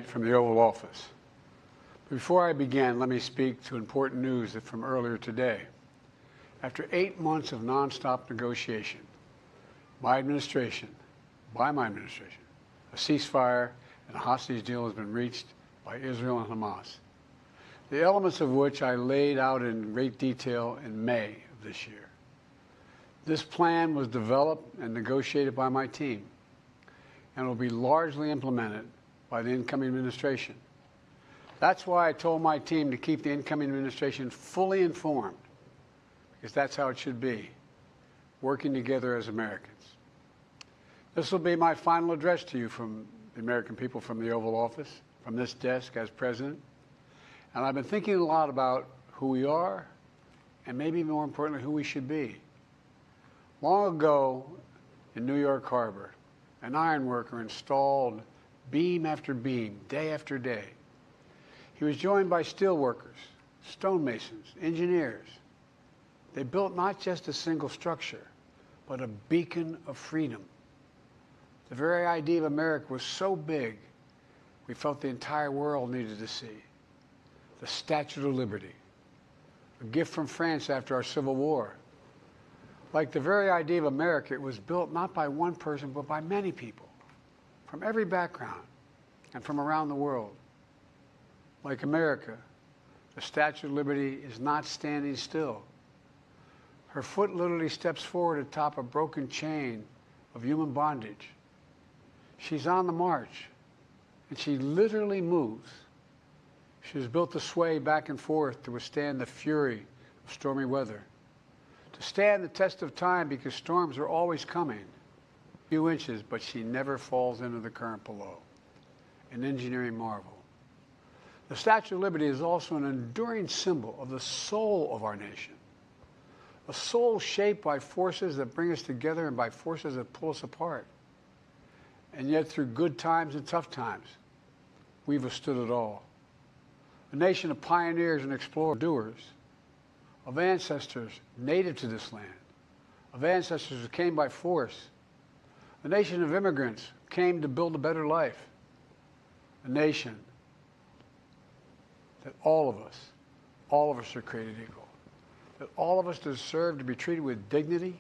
From the Oval Office. Before I begin, let me speak to important news from earlier today. After 8 months of nonstop negotiation, by my administration, a ceasefire and a hostage deal has been reached by Israel and Hamas, the elements of which I laid out in great detail in May of this year. This plan was developed and negotiated by my team and will be largely implemented by the incoming administration. That's why I told my team to keep the incoming administration fully informed, because that's how it should be, working together as Americans. This will be my final address to you from the American people from the Oval Office, from this desk as president. And I've been thinking a lot about who we are and maybe more importantly, who we should be. Long ago in New York Harbor, an iron worker installed beam after beam, day after day. He was joined by steel workers, stonemasons, engineers. They built not just a single structure, but a beacon of freedom. The very idea of America was so big, we felt the entire world needed to see. The Statue of Liberty, a gift from France after our Civil War. Like the very idea of America, it was built not by one person, but by many people, from every background and from around the world. Like America, the Statue of Liberty is not standing still. Her foot literally steps forward atop a broken chain of human bondage. She's on the march, and she literally moves. She was built to sway back and forth to withstand the fury of stormy weather, to stand the test of time because storms are always coming. A few inches, but she never falls into the current below. An engineering marvel. The Statue of Liberty is also an enduring symbol of the soul of our nation. A soul shaped by forces that bring us together and by forces that pull us apart. And yet through good times and tough times, we've withstood it all. A nation of pioneers and explorers, of ancestors native to this land, of ancestors who came by force, a nation of immigrants who came to build a better life, a nation that all of us are created equal, that all of us deserve to be treated with dignity,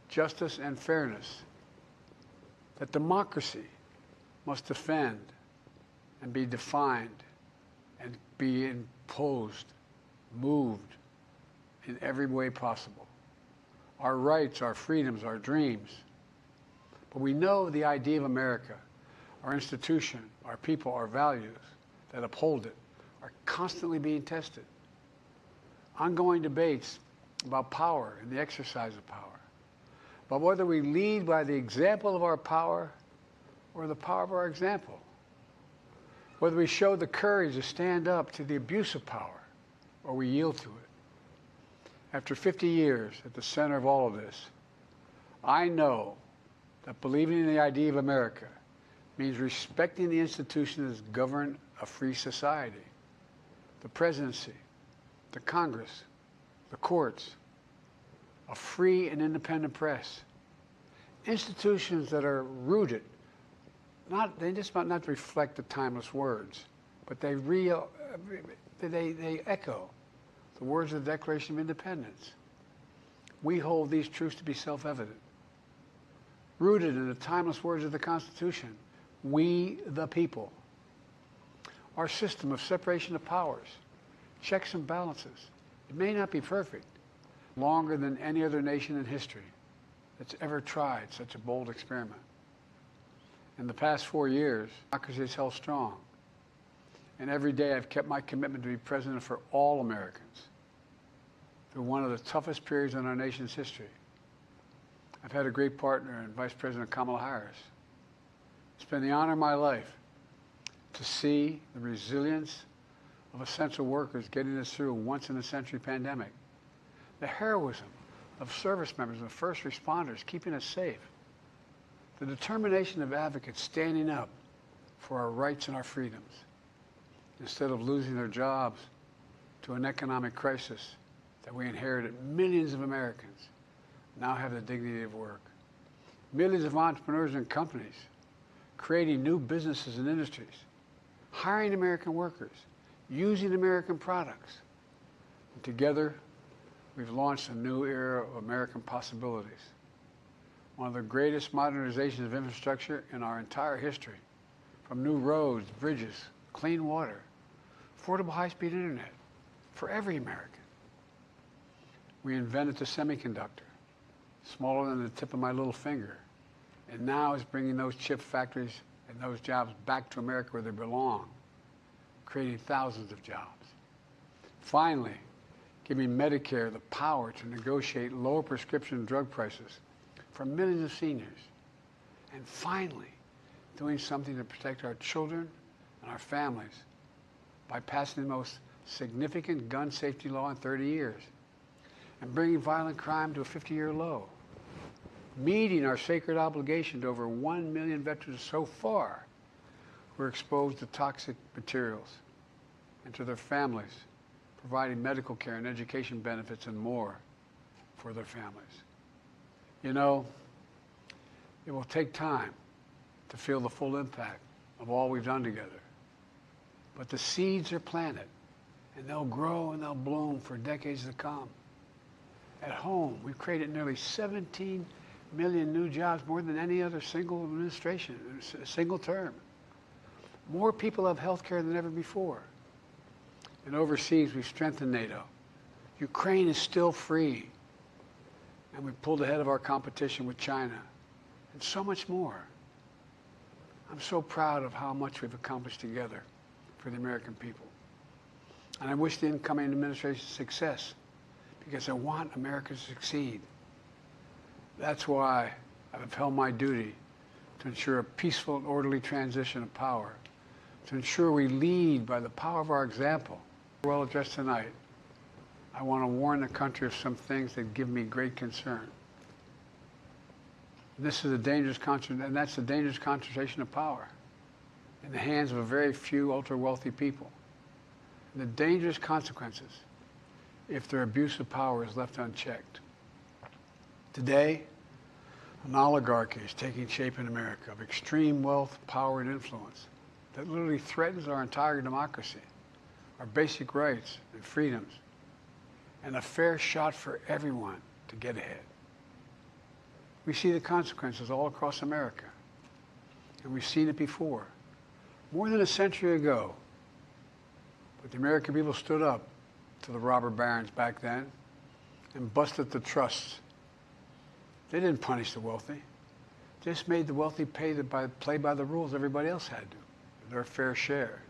justice, and fairness, that democracy must defend and be defined and be imposed, moved in every way possible. Our rights, our freedoms, our dreams. But we know the idea of America, our institution, our people, our values that uphold it are constantly being tested. Ongoing debates about power and the exercise of power. But whether we lead by the example of our power or the power of our example. Whether we show the courage to stand up to the abuse of power or we yield to it. After 50 years at the center of all of this, I know that believing in the idea of America means respecting the institutions that govern a free society. The presidency, the Congress, the courts, a free and independent press. Institutions that are rooted, they just might not reflect the timeless words, but they echo the words of the Declaration of Independence. We hold these truths to be self-evident. Rooted in the timeless words of the Constitution, we the people. Our system of separation of powers, checks and balances. It may not be perfect, longer than any other nation in history that's ever tried such a bold experiment. In the past 4 years, democracy has held strong. And every day I've kept my commitment to be president for all Americans through one of the toughest periods in our nation's history. I've had a great partner in Vice President Kamala Harris. It's been the honor of my life to see the resilience of essential workers getting us through a once-in-a-century pandemic. The heroism of service members and first responders keeping us safe. The determination of advocates standing up for our rights and our freedoms instead of losing their jobs to an economic crisis that we inherited. Millions of Americans now have the dignity of work. Millions of entrepreneurs and companies creating new businesses and industries. hiring American workers, using American products. And together, we've launched a new era of American possibilities. One of the greatest modernizations of infrastructure in our entire history, from new roads, bridges, clean water, affordable high-speed internet for every American. We invented the semiconductor, smaller than the tip of my little finger, and now is bringing those chip factories and those jobs back to America where they belong, creating thousands of jobs. Finally, giving Medicare the power to negotiate lower prescription drug prices for millions of seniors. And finally, doing something to protect our children and our families by passing the most significant gun safety law in 30 years and bringing violent crime to a 50-year low, meeting our sacred obligation to over 1 million veterans so far who are exposed to toxic materials, and to their families, providing medical care and education benefits and more for their families. You know, it will take time to feel the full impact of all we've done together. But the seeds are planted, and they'll grow and they'll bloom for decades to come. At home, we've created nearly 17 million new jobs, more than any other single administration, a single term. More people have health care than ever before. And overseas, we've strengthened NATO. Ukraine is still free. And we've pulled ahead of our competition with China. And so much more. I'm so proud of how much we've accomplished together for the American people. And I wish the incoming administration success, because I want America to succeed. That's why I've upheld my duty to ensure a peaceful and orderly transition of power, to ensure we lead by the power of our example. Well addressed tonight, I want to warn the country of some things that give me great concern. This is a dangerous and that's the dangerous concentration of power in the hands of a very few ultra-wealthy people. And the dangerous consequences if their abuse of power is left unchecked. Today, an oligarchy is taking shape in America of extreme wealth, power, and influence that literally threatens our entire democracy, our basic rights and freedoms, and a fair shot for everyone to get ahead. We see the consequences all across America, and we've seen it before, more than a century ago. But the American people stood up to the robber barons back then and busted the trusts. They didn't punish the wealthy. They just made the wealthy play by the rules everybody else had to, their fair share.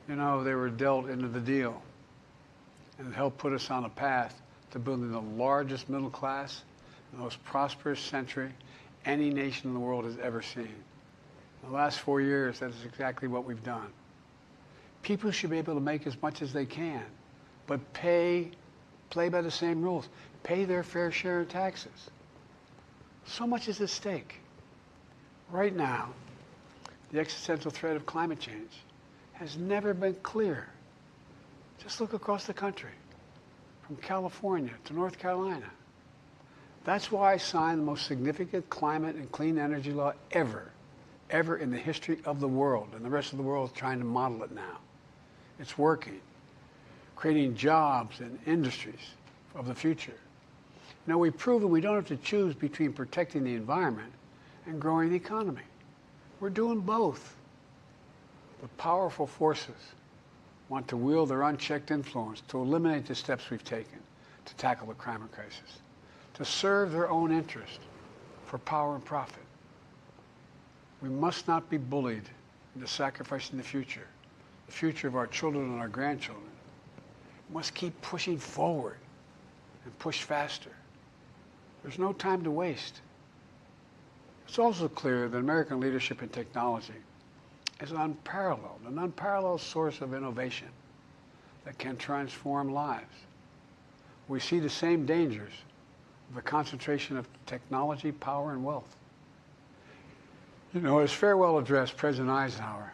You know, they were dealt into the deal, and it helped put us on a path to building the largest middle class, the most prosperous century any nation in the world has ever seen. In the last 4 years, that is exactly what we've done. People should be able to make as much as they can, but play by the same rules, pay their fair share of taxes. So much is at stake. Right now, the existential threat of climate change has never been clearer. Just look across the country, from California to North Carolina. That's why I signed the most significant climate and clean energy law ever in the history of the world, and the rest of the world is trying to model it now. It's working, creating jobs and industries of the future. Now, we've proven we don't have to choose between protecting the environment and growing the economy. We're doing both. But powerful forces want to wield their unchecked influence to eliminate the steps we've taken to tackle the climate crisis, to serve their own interest for power and profit. We must not be bullied into sacrificing the future of our children and our grandchildren. We must keep pushing forward and push faster. There's no time to waste. It's also clear that American leadership in technology is an unparalleled source of innovation that can transform lives. We see the same dangers of the concentration of technology, power, and wealth. You know, his farewell address, President Eisenhower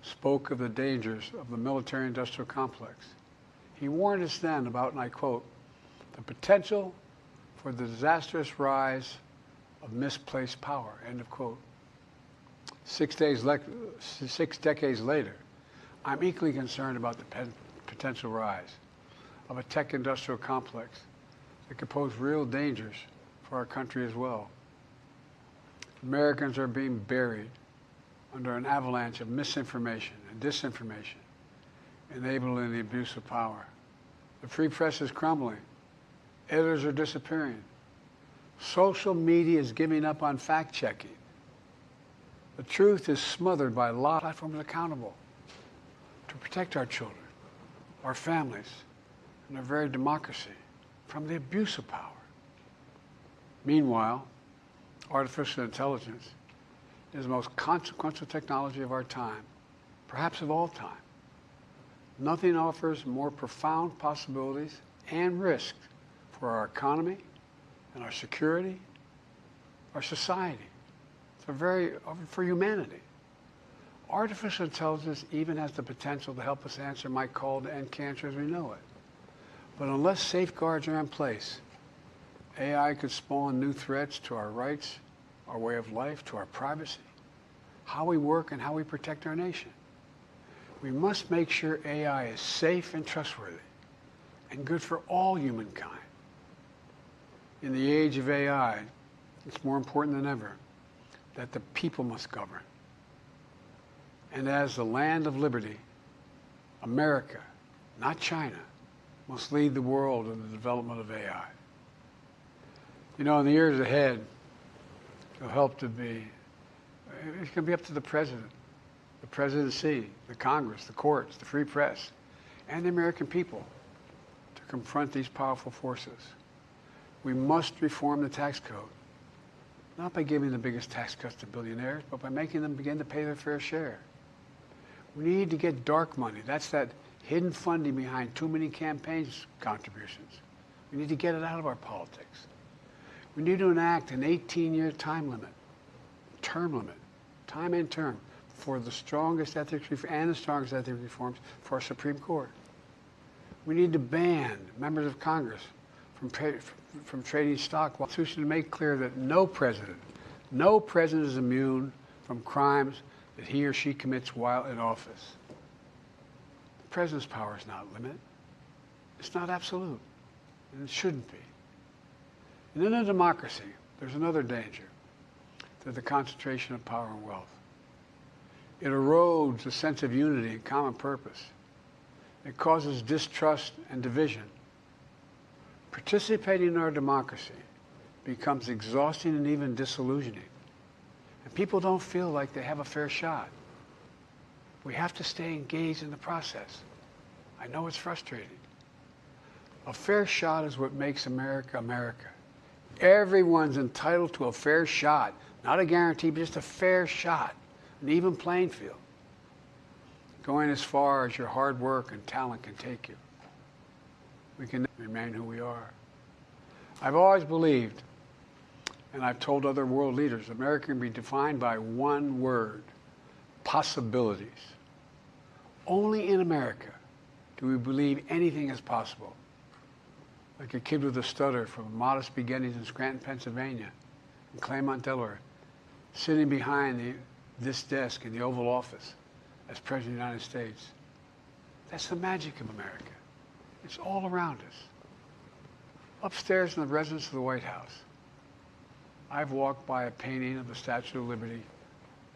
spoke of the dangers of the military-industrial complex. He warned us then about, and I quote, the potential for the disastrous rise of misplaced power, end of quote. 6 decades later, I'm equally concerned about the potential rise of a tech industrial complex that could pose real dangers for our country as well. Americans are being buried under an avalanche of misinformation and disinformation, enabling the abuse of power. The free press is crumbling. Editors are disappearing. Social media is giving up on fact-checking. The truth is smothered by lies. Platforms accountable to protect our children, our families, and our very democracy from the abuse of power. Meanwhile, artificial intelligence is the most consequential technology of our time, perhaps of all time. Nothing offers more profound possibilities and risks for our economy and our security, our society, for humanity. Artificial intelligence even has the potential to help us answer my call to end cancer as we know it. But unless safeguards are in place, AI could spawn new threats to our rights, our way of life, to our privacy, how we work and how we protect our nation. We must make sure AI is safe and trustworthy and good for all humankind. In the age of AI, it's more important than ever that the people must govern. And as the land of liberty, America, not China, must lead the world in the development of AI. You know, in the years ahead, it's going to be up to the president, the presidency, the Congress, the courts, the free press, and the American people to confront these powerful forces. We must reform the tax code, not by giving the biggest tax cuts to billionaires, but by making them begin to pay their fair share. We need to get dark money. That's that hidden funding behind too many campaigns contributions. We need to get it out of our politics. We need to enact an 18-year time and term, for the strongest ethics reforms for our Supreme Court. We need to ban members of Congress from trading stock. Constitution to make clear that no president is immune from crimes that he or she commits while in office. The president's power is not limited. It's not absolute, and it shouldn't be. And in a democracy, there's another danger to the concentration of power and wealth. It erodes a sense of unity and common purpose. It causes distrust and division. Participating in our democracy becomes exhausting and even disillusioning. And people don't feel like they have a fair shot. We have to stay engaged in the process. I know it's frustrating. A fair shot is what makes America, America. Everyone's entitled to a fair shot. Not a guarantee, but just a fair shot. An even playing field. Going as far as your hard work and talent can take you. We can remain who we are. I've always believed, and I've told other world leaders, America can be defined by one word: possibilities. Only in America do we believe anything is possible. Like a kid with a stutter from modest beginnings in Scranton, Pennsylvania, and Claremont, Delaware, sitting behind this desk in the Oval Office as President of the United States. That's the magic of America. It's all around us. Upstairs in the residence of the White House, I've walked by a painting of the Statue of Liberty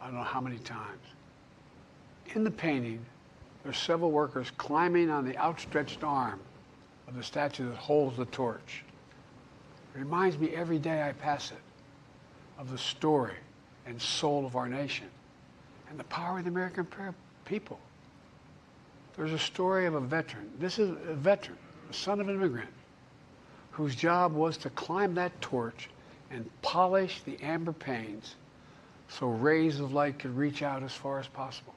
I don't know how many times. In the painting, there's several workers climbing on the outstretched arm of the statue that holds the torch. It reminds me every day I pass it of the story and soul of our nation and the power of the American people. There's a story of a veteran. This is a veteran, the son of an immigrant, whose job was to climb that torch and polish the amber panes so rays of light could reach out as far as possible.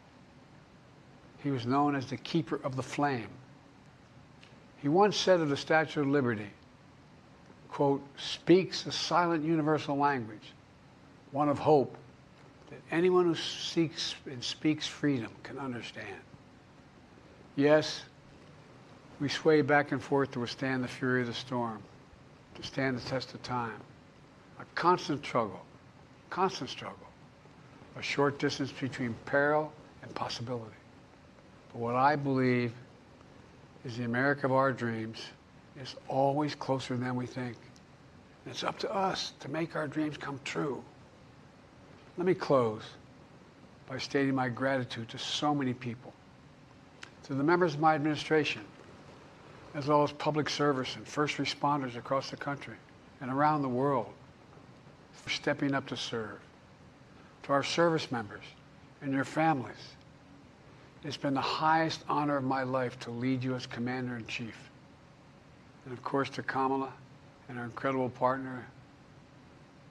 He was known as the keeper of the flame. He once said of the Statue of Liberty, quote, "speaks a silent universal language, one of hope that anyone who seeks and speaks freedom can understand." Yes, we sway back and forth to withstand the fury of the storm, to stand the test of time. A constant struggle, a short distance between peril and possibility. But what I believe is the America of our dreams is always closer than we think. And it's up to us to make our dreams come true. Let me close by stating my gratitude to so many people, to the members of my administration, as well as public service and first responders across the country and around the world for stepping up to serve, to our service members and your families. It's been the highest honor of my life to lead you as Commander-in-Chief. And of course to Kamala and our incredible partner,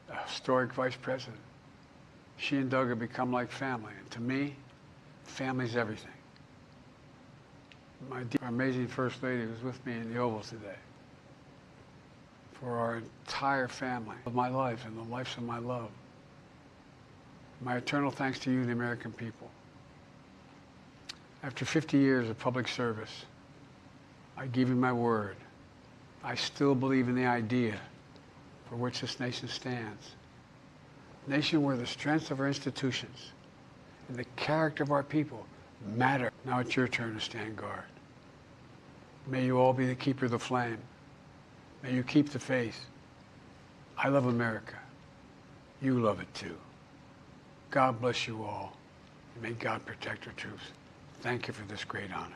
the historic Vice President. She and Doug have become like family, and to me, family's everything. Our amazing First Lady was with me in the Oval today. For our entire family of my life and the lives of my love. My eternal thanks to you, the American people. After 50 years of public service, I give you my word. I still believe in the idea for which this nation stands. A nation where the strength of our institutions and the character of our people matter. Now it's your turn to stand guard. May you all be the keeper of the flame. May you keep the faith. I love America. You love it too. God bless you all. And may God protect our troops. Thank you for this great honor.